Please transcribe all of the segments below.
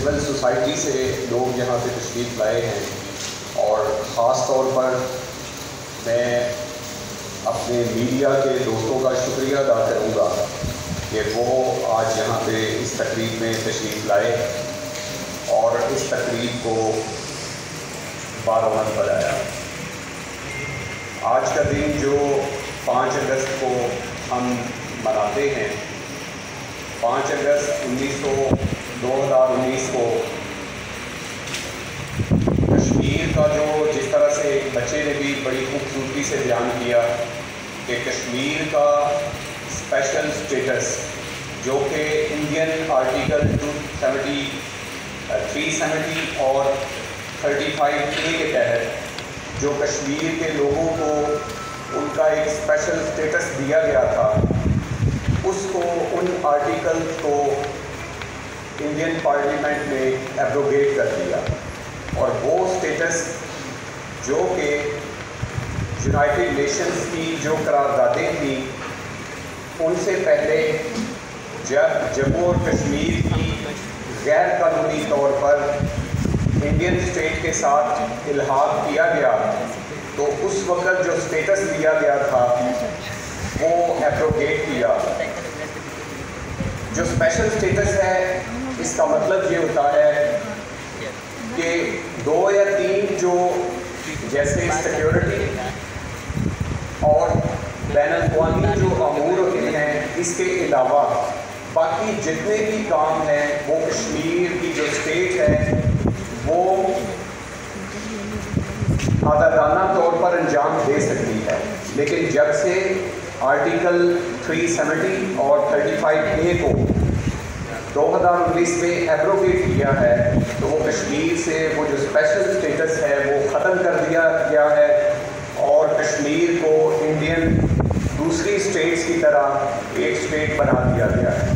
Civil society سے لوگ یہاں پہ تشریف لائے ہیں، اور خاص طور پر میں اپنے میڈیا کے دوستوں کا شکریہ ادا کروں گا کہ وہ آج یہاں پہ اس تقریب میں تشریف لائے اور اس تقریب کو بارآمد بنایا۔ آج کا دن جو 5 اگست کو ہم مناتے ہیں، 5 اگست 2019 کو کشمیر کا جو جس طرح سے ایک بچے نے بھی بڑی خوبصورتی سے بیان کیا کہ کشمیر کا اسپیشل اسٹیٹس جو کہ انڈین آرٹیکل 370 اور 35A کے تحت جو کشمیر کے لوگوں کو ان کا ایک اسپیشل اسٹیٹس دیا گیا تھا، اس کو ان آرٹیکلز کو انڈین پارلیمنٹ نے ایبروگیٹ کر دیا، اور وہ اسٹیٹس جو کہ یونائٹڈ نیشنز کی جو قراردادیں تھیں ان سے پہلے جب جموں اور کشمیر کی غیر قانونی طور پر انڈین اسٹیٹ کے ساتھ الحاق کیا گیا، تو اس وقت جو اسٹیٹس دیا گیا تھا وہ ایبروگیٹ کیا۔ جو اسپیشل اسٹیٹس ہے اس کا مطلب یہ ہوتا ہے کہ 2 یا 3 جو جیسے سیکیورٹی اور بین الاقوامی جو امور ہوتے ہیں، اس کے علاوہ باقی جتنے بھی کام ہیں وہ کشمیر کی جو اسٹیٹ ہے وہ آزادانہ طور پر انجام دے سکتی ہے۔ لیکن جب سے آرٹیکل 370 اور 35A کو 2019 میں ایبروگیٹ کیا ہے، تو وہ کشمیر سے وہ جو اسپیشل اسٹیٹس ہے وہ ختم کر دیا گیا ہے، اور کشمیر کو انڈین دوسری اسٹیٹس کی طرح ایک اسٹیٹ بنا دیا گیا ہے۔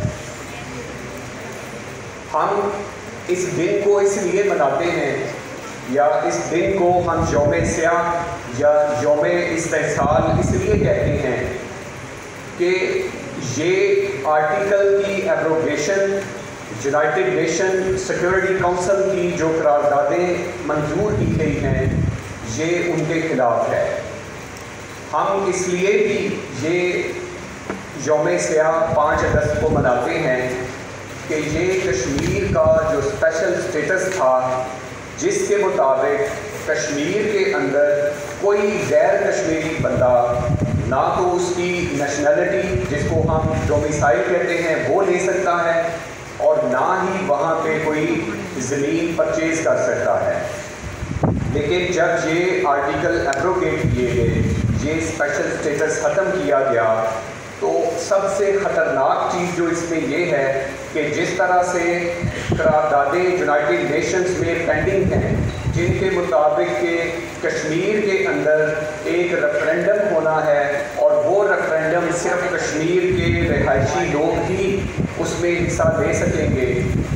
ہم اس دن کو اس لیے مناتے ہیں، یا اس دن کو ہم یوم سیاہ یا یوم استحصال اس لیے کہتے ہیں کہ یہ آرٹیکل کی abrogation United nation security council کی جو قراردادیں منظور کی گئی ہیں یہ ان کے خلاف ہے۔ ہم اس لیے بھی یہ یوم سیاہ 5 اگست کو مناتے ہیں کہ یہ کشمیر کا جو اسپیشل اسٹیٹس تھا، جس کے مطابق کشمیر کے اندر کوئی غیر کشمیری بندہ نہ تو اس کی نیشنلٹی جس کو ہم ڈومیسائل کہتے ہیں وہ لے سکتا ہے، اور نہ ہی وہاں پہ کوئی زمین پرچیز کر سکتا ہے۔ لیکن جب یہ آرٹیکل ایبروگیٹ کیے گئے، یہ اسپیشل اسٹیٹس ختم کیا گیا، تو سب سے خطرناک چیز جو اس میں یہ ہے کہ جس طرح سے قراردادیں یونائٹڈ نیشنز میں پینڈنگ ہیں، جن کے مطابق کہ کشمیر کے اندر ایک ریفرینڈم ہونا ہے، اور وہ ریفرینڈم صرف کشمیر کے رہائشی لوگ ہی اس میں حصہ لے سکیں گے،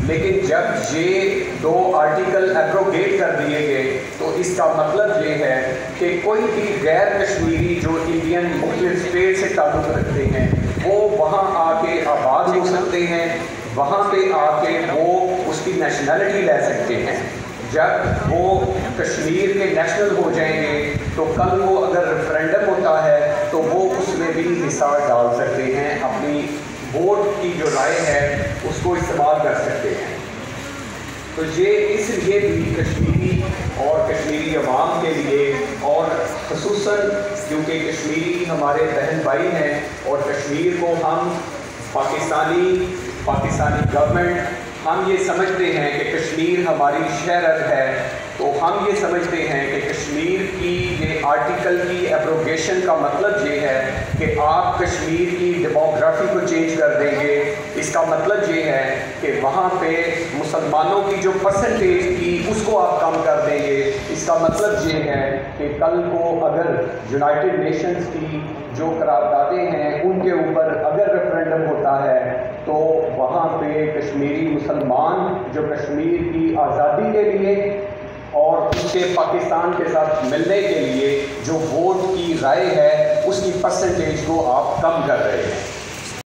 لیکن جب یہ 2 آرٹیکل ایبروگیٹ کر دیے گئے تو اس کا مطلب یہ ہے کہ کوئی بھی غیر کشمیری جو انڈین مختلف اسٹیٹ سے تعلق رکھتے ہیں وہ وہاں آ کے آباد ہو سکتے ہیں، وہاں پہ آ کے وہ اس کی نیشنلٹی لے سکتے ہیں۔ جب وہ کشمیر کے نیشنل ہو جائیں گے تو کل وہ اگر ریفرینڈم ہوتا ہے تو وہ اس میں بھی حصہ ڈال سکتے ہیں، اپنی ووٹ کی جو رائے ہے اس کو استعمال کر سکتے ہیں۔ تو یہ اس لیے بھی کشمیری اور کشمیری عوام کے لیے، اور خصوصاً کیونکہ کشمیری ہمارے بہن بھائی ہیں، اور کشمیر کو ہم پاکستانی گورنمنٹ ہم یہ سمجھتے ہیں کہ کشمیر ہماری شہرت ہے، تو ہم یہ سمجھتے ہیں کہ کشمیر کی یہ آرٹیکل کی ایبروگیشن کا مطلب یہ ہے کہ آپ کشمیر کی ڈیموگرافی کو چینج کر دیں گے۔ اس کا مطلب یہ ہے کہ وہاں پہ مسلمانوں کی جو پرسنٹیج تھی اس کو آپ کم کر دیں گے۔ اس کا مطلب یہ ہے کہ کل کو اگر یونائٹڈ نیشنز کی جو قراردادیں ہیں ان کے اوپر اگر ریفرینڈم ہوتا ہے تو وہاں پہ کشمیری مسلمان جو کشمیر کی آزادی کے لیے اور اس کے پاکستان کے ساتھ ملنے کے لیے جو ووٹ کی رائے ہے اس کی پرسنٹیج کو آپ کم کر رہے ہیں۔